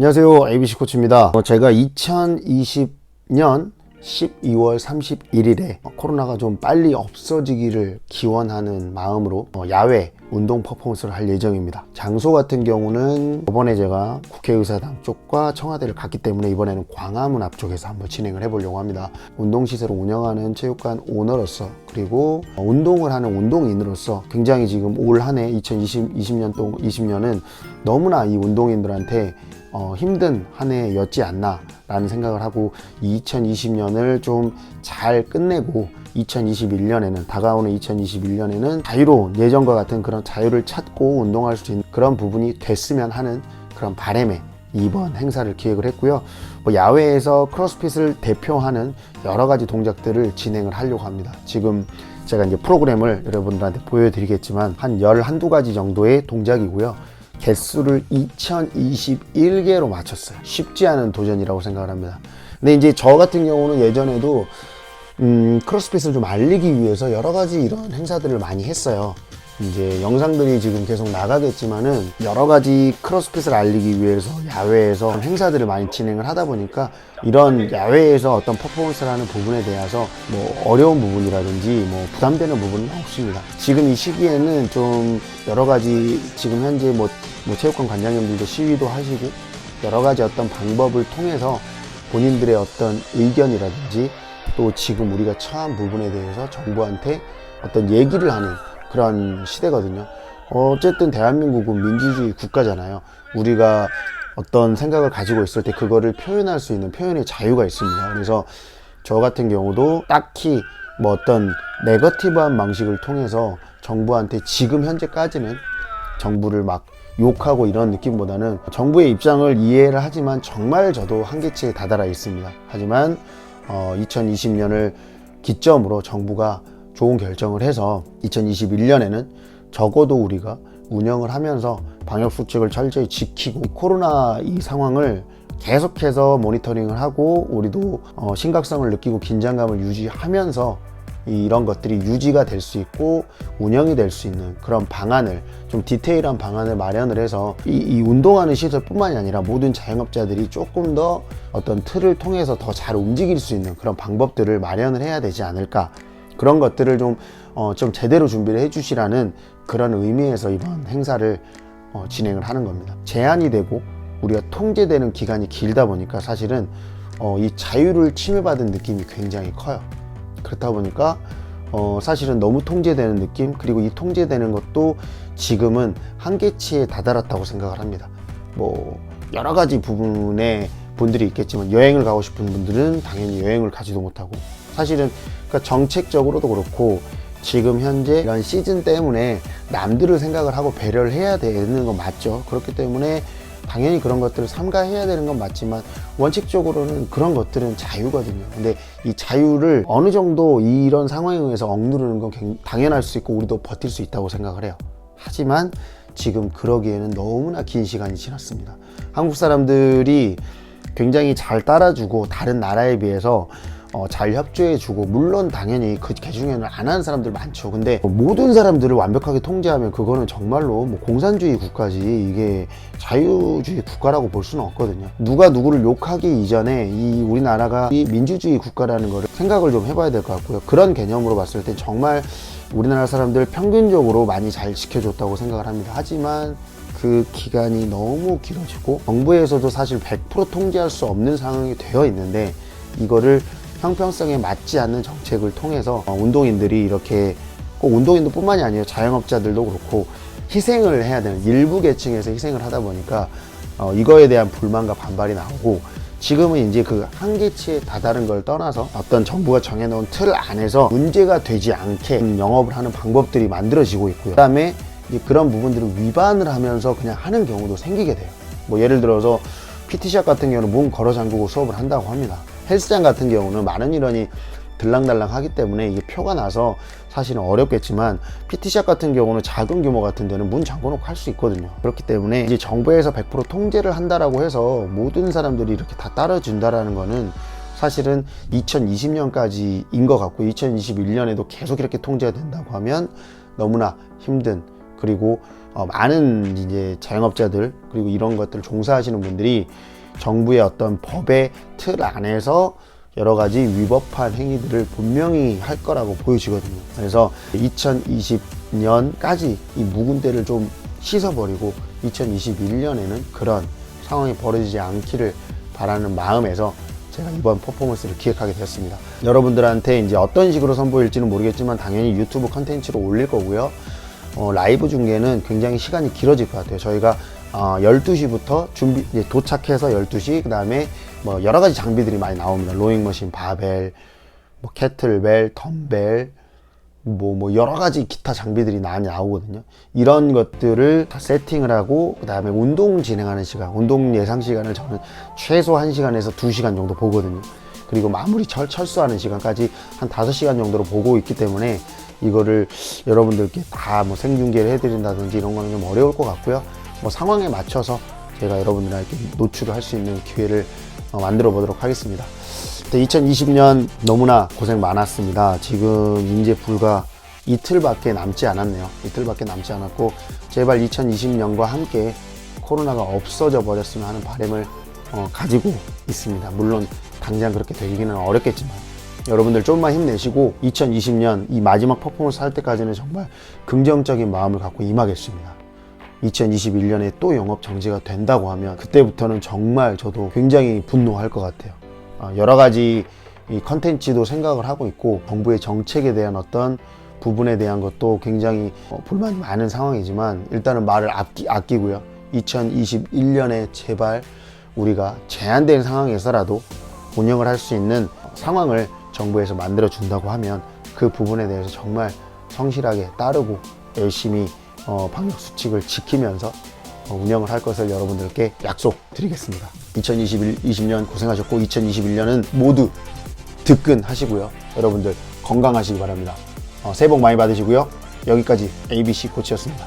안녕하세요, ABC 코치입니다. 제가 2020년 12월 31일에 코로나가 좀 빨리 없어지기를 기원하는 마음으로 야외 운동 퍼포먼스를 할 예정입니다. 장소 같은 경우는 저번에 제가 국회의사당 쪽과 청와대를 갔기 때문에 이번에는 광화문 앞쪽에서 한번 진행을 해보려고 합니다. 운동시설을 운영하는 체육관 오너로서, 그리고 운동을 하는 운동인으로서 굉장히 지금 올 한 해 2020년은 너무나 이 운동인들한테 힘든 한 해였지 않나 라는 생각을 하고, 2020년을 좀 잘 끝내고 2021년에는, 다가오는 2021년에는 자유로운, 예전과 같은 그런 자유를 찾고 운동할 수 있는 그런 부분이 됐으면 하는 그런 바람에 이번 행사를 기획을 했고요. 야외에서 크로스핏을 대표하는 여러 가지 동작들을 진행을 하려고 합니다. 지금 제가 이제 프로그램을 여러분들한테 보여드리겠지만 한 12가지 정도의 동작이고요. 개수를 2021개로 맞췄어요. 쉽지 않은 도전이라고 생각을 합니다. 근데 이제 저 같은 경우는 예전에도 크로스핏을 좀 알리기 위해서 여러 가지 이런 행사들을 많이 했어요. 이제 영상들이 지금 계속 나가겠지만은 여러 가지 크로스핏을 알리기 위해서 야외에서 행사들을 많이 진행을 하다 보니까 이런 야외에서 어떤 퍼포먼스를 하는 부분에 대해서 어려운 부분이라든지 부담되는 부분은 없습니다. 지금 이 시기에는 좀 여러 가지, 지금 현재 체육관 관장님들도 시위도 하시고 여러 가지 어떤 방법을 통해서 본인들의 어떤 의견이라든지 또 지금 우리가 처한 부분에 대해서 정부한테 어떤 얘기를 하는 그런 시대거든요. 어쨌든 대한민국은 민주주의 국가잖아요. 우리가 어떤 생각을 가지고 있을 때 그거를 표현할 수 있는 표현의 자유가 있습니다. 그래서 저 같은 경우도 딱히 어떤 네거티브한 방식을 통해서 정부한테, 지금 현재까지는 정부를 막 욕하고 이런 느낌보다는 정부의 입장을 이해를 하지만 정말 저도 한계치에 다다라 있습니다. 하지만 2020년을 기점으로 정부가 좋은 결정을 해서 2021년에는 적어도 우리가 운영을 하면서 방역수칙을 철저히 지키고 코로나 이 상황을 계속해서 모니터링을 하고 우리도 심각성을 느끼고 긴장감을 유지하면서 이런 것들이 유지가 될 수 있고 운영이 될 수 있는 그런 방안을, 좀 디테일한 방안을 마련을 해서 이 운동하는 시설뿐만이 아니라 모든 자영업자들이 조금 더 어떤 틀을 통해서 더 잘 움직일 수 있는 그런 방법들을 마련을 해야 되지 않을까, 그런 것들을 좀 제대로 준비를 해주시라는 그런 의미에서 이번 행사를 진행을 하는 겁니다. 제한이 되고 우리가 통제되는 기간이 길다 보니까 사실은 이 자유를 침해받은 느낌이 굉장히 커요. 그렇다 보니까 사실은 너무 통제되는 느낌, 그리고 이 통제되는 것도 지금은 한계치에 다다랐다고 생각을 합니다. 여러 가지 부분에 분들이 있겠지만 여행을 가고 싶은 분들은 당연히 여행을 가지도 못하고, 사실은 그러니까 정책적으로도 그렇고 지금 현재 이런 시즌 때문에 남들을 생각을 하고 배려를 해야 되는 건 맞죠. 그렇기 때문에 당연히 그런 것들을 삼가해야 되는 건 맞지만 원칙적으로는 그런 것들은 자유거든요. 근데 이 자유를 어느 정도 이런 상황에 의해서 억누르는 건 당연할 수 있고 우리도 버틸 수 있다고 생각을 해요. 하지만 지금 그러기에는 너무나 긴 시간이 지났습니다. 한국 사람들이 굉장히 잘 따라주고 다른 나라에 비해서 잘 협조해주고, 물론 당연히 그 중에는 안 하는 사람들 많죠. 근데 모든 사람들을 완벽하게 통제하면 그거는 정말로 공산주의 국가지, 이게 자유주의 국가라고 볼 수는 없거든요. 누가 누구를 욕하기 이전에 이 우리나라가 이 민주주의 국가라는 거를 생각을 좀 해봐야 될 것 같고요. 그런 개념으로 봤을 때 정말 우리나라 사람들 평균적으로 많이 잘 지켜줬다고 생각을 합니다. 하지만 그 기간이 너무 길어지고 정부에서도 사실 100% 통제할 수 없는 상황이 되어 있는데, 이거를 형평성에 맞지 않는 정책을 통해서 운동인들이 이렇게, 꼭 운동인들 뿐만이 아니에요, 자영업자들도 그렇고 희생을 해야 되는, 일부 계층에서 희생을 하다 보니까 이거에 대한 불만과 반발이 나오고, 지금은 이제 그 한계치에 다다른 걸 떠나서 어떤 정부가 정해놓은 틀 안에서 문제가 되지 않게 영업을 하는 방법들이 만들어지고 있고요. 그 다음에 그런 부분들을 위반을 하면서 그냥 하는 경우도 생기게 돼요. 예를 들어서 PT샵 같은 경우는 문 걸어 잠그고 수업을 한다고 합니다. 헬스장 같은 경우는 많은 인원이 들락날락 하기 때문에 이게 표가 나서 사실은 어렵겠지만, PT샵 같은 경우는 작은 규모 같은 데는 문 잠궈 놓고 할 수 있거든요. 그렇기 때문에 이제 정부에서 100% 통제를 한다라고 해서 모든 사람들이 이렇게 다 따라준다라는 거는 사실은 2020년까지인 것 같고, 2021년에도 계속 이렇게 통제가 된다고 하면 너무나 힘든, 그리고 많은 이제 자영업자들 그리고 이런 것들을 종사하시는 분들이 정부의 어떤 법의 틀 안에서 여러 가지 위법한 행위들을 분명히 할 거라고 보여지거든요. 그래서 2020년까지 이 묵은 때를 좀 씻어버리고 2021년에는 그런 상황이 벌어지지 않기를 바라는 마음에서 제가 이번 퍼포먼스를 기획하게 되었습니다. 여러분들한테 이제 어떤 식으로 선보일지는 모르겠지만 당연히 유튜브 컨텐츠로 올릴 거고요. 라이브 중계는 굉장히 시간이 길어질 것 같아요. 저희가 12시부터 이제 도착해서 12시, 그 다음에 뭐 여러 가지 장비들이 많이 나옵니다. 로잉 머신, 바벨, 뭐 캐틀벨, 덤벨, 뭐 여러 가지 기타 장비들이 많이 나오거든요. 이런 것들을 다 세팅을 하고, 그 다음에 운동 진행하는 시간, 운동 예상 시간을 저는 최소 1시간에서 2시간 정도 보거든요. 그리고 마무리 철수하는 시간까지 한 5시간 정도로 보고 있기 때문에 이거를 여러분들께 다 뭐 생중계를 해드린다든지 이런 거는 좀 어려울 것 같고요. 뭐 상황에 맞춰서 제가 여러분들에게 노출을 할 수 있는 기회를 만들어 보도록 하겠습니다. 2020년 너무나 고생 많았습니다. 지금 이제 불과 이틀밖에 남지 않았네요. 이틀밖에 남지 않았고, 제발 2020년과 함께 코로나가 없어져 버렸으면 하는 바람을 가지고 있습니다. 물론 당장 그렇게 되기는 어렵겠지만 여러분들 좀만 힘내시고 2020년 이 마지막 퍼포먼스 할 때까지는 정말 긍정적인 마음을 갖고 임하겠습니다. 2021년에 또 영업 정지가 된다고 하면 그때부터는 정말 저도 굉장히 분노할 것 같아요. 여러 가지 이 컨텐츠도 생각을 하고 있고, 정부의 정책에 대한 어떤 부분에 대한 것도 굉장히 불만이 많은 상황이지만 일단은 말을 아끼고요. 2021년에 제발 우리가 제한된 상황에서라도 운영을 할 수 있는 상황을 정부에서 만들어 준다고 하면 그 부분에 대해서 정말 성실하게 따르고 열심히 방역 수칙을 지키면서 운영을 할 것을 여러분들께 약속드리겠습니다. 2020년 고생하셨고 2021년은 모두 득근하시고요. 여러분들 건강하시기 바랍니다. 새해 복 많이 받으시고요. 여기까지 ABC 코치였습니다.